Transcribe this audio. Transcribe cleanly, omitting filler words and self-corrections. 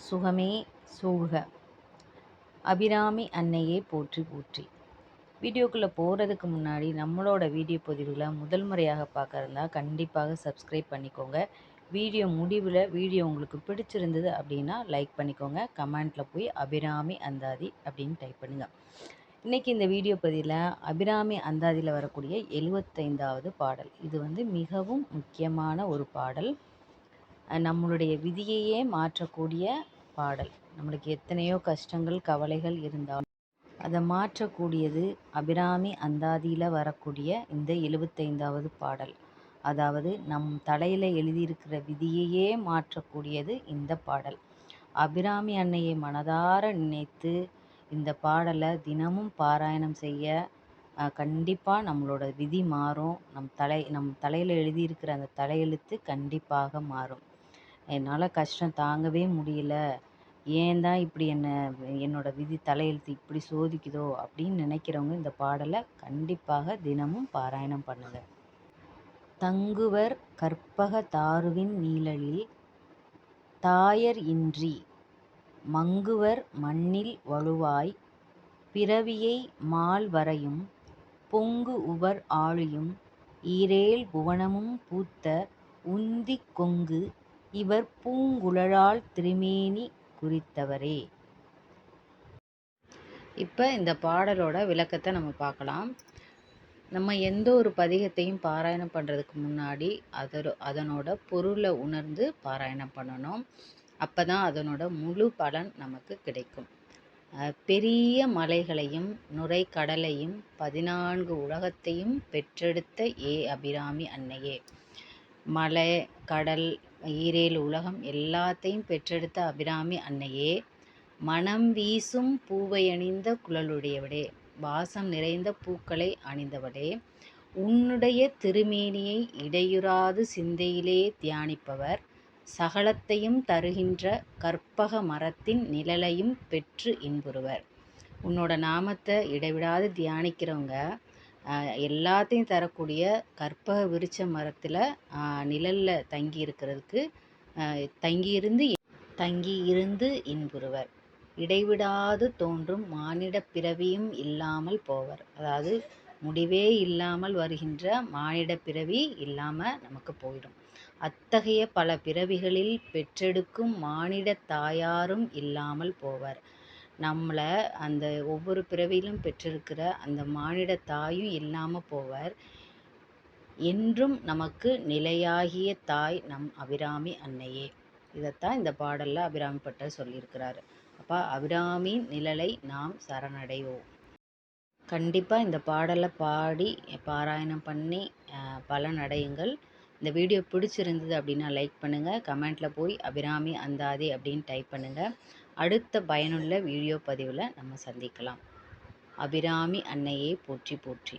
சுகமே சூழ்க. அபிராமி அன்னையே போற்றி போற்றி. வீடியோக்குள்ளே போகிறதுக்கு முன்னாடி நம்மளோட வீடியோ பதிவுகளை முதல் முறையாக பார்க்கறதா கண்டிப்பாக சப்ஸ்கிரைப் பண்ணிக்கோங்க. வீடியோ முடிவில் வீடியோ உங்களுக்கு பிடிச்சிருந்தது அப்படின்னா லைக் பண்ணிக்கோங்க. கமெண்ட்டில் போய் அபிராமி அந்தாதி அப்படின்னு டைப் பண்ணுங்கள். இன்றைக்கி இந்த வீடியோ பதிவில் அபிராமி அந்தாதியில் வரக்கூடிய 75வது பாடல். இது மிகவும் முக்கியமான ஒரு பாடல். நம்மளுடைய விதியையே மாற்றக்கூடிய பாடல். நம்மளுக்கு எத்தனையோ கஷ்டங்கள் கவலைகள் இருந்தாலும் அதை மாற்றக்கூடியது அபிராமி அந்தாதியில் வரக்கூடிய இந்த 75வது பாடல். அதாவது நம் தலையில் எழுதியிருக்கிற விதியையே மாற்றக்கூடியது இந்த பாடல். அபிராமி அன்னையை மனதார நினைத்து இந்த பாடலை தினமும் பாராயணம் செய்ய கண்டிப்பாக நம்மளோட விதி மாறும். நம் தலையில் எழுதியிருக்கிற அந்த தலையெழுத்து கண்டிப்பாக மாறும். என்னால் கஷ்டம் தாங்கவே முடியல, ஏன் தான் இப்படி என்னோட விதி தலையெழுத்து இப்படி சோதிக்குதோ அப்படின்னு நினைக்கிறவங்க இந்த பாடலை கண்டிப்பாக தினமும் பாராயணம் பண்ணுங்க. தங்குவர் கற்பக தாருவின் நீழலில் தாயர் இன்றி மங்குவர் மண்ணில் வலுவாய் பிறவியை மால் வரையும் பொங்கு உவர் ஆழியும் ஈரேல் புவனமும் பூத்த உந்திக் கொங்கு இவர் பூங்குழலாள் திருமேனி குறித்தவரே. இப்போ இந்த பாடலோட விளக்கத்தை நம்ம பார்க்கலாம். நம்ம எந்த ஒரு பதிகத்தையும் பாராயணம் பண்ணுறதுக்கு முன்னாடி அதனோட பொருளை உணர்ந்து பாராயணம் பண்ணணும். அப்போ தான் அதனோட முழு பலன் நமக்கு கிடைக்கும். பெரிய மலைகளையும் நுரை கடலையும் 14 உலகத்தையும் பெற்றெடுத்த அபிராமி அன்னையே. மலை, கடல், ஈரேழு உலகம் எல்லாத்தையும் பெற்றெடுத்த அபிராமி அன்னையே, மனம் வீசும் பூவையணிந்த குழலுடையவளே, வாசம் நிறைந்த பூக்களை அணிந்தவளே, உன்னுடைய திருமேனியை இடையுறாது சிந்தையிலே தியானிப்பவர் சகலத்தையும் தருகின்ற கற்பக மரத்தின் நிழலையும் பெற்று இன்புறுவர். உன்னோட நாமத்தை இடைவிடாது தியானிக்கிறவங்க எல்லாத்தையும் தரக்கூடிய கற்பக விருட்ச மரத்தில் நிழலில் தங்கியிருந்து இன்புறுவர். இடைவிடாது தோன்றும் மானிட பிறவியும் இல்லாமல் போவர். அதாவது முடிவே இல்லாமல் வருகின்ற மானிட பிறவி இல்லாமல் நமக்கு போயிடும். அத்தகைய பல பிறவிகளில் பெற்றெடுக்கும் மானிட தாயாரும் இல்லாமல் போவர். நம்மளை அந்த ஒவ்வொரு பிறவியிலும் பெற்றிருக்கிற அந்த மானிட தாயும் இல்லாமல் போவர். என்றும் நமக்கு நிலையாகிய தாய் நம் அபிராமி அன்னையே. இதைத்தான் இந்த பாடலில் அபிராமி பட்டர் சொல்லியிருக்கிறாரு. அப்போ அபிராமி நிழலை நாம் சரணடைவோம். கண்டிப்பாக இந்த பாடலை பாடி பாராயணம் பண்ணி பலனடையுங்கள். இந்த வீடியோ பிடிச்சிருந்தது அப்படின்னா லைக் பண்ணுங்கள். கமெண்ட்டில் போய் அபிராமி அந்தாதி அப்படின்னு டைப் பண்ணுங்கள். அடுத்த பயனுள்ள வீடியோ பதிவில் நம்ம சந்திக்கலாம். அபிராமி அன்னையே போற்றி போற்றி.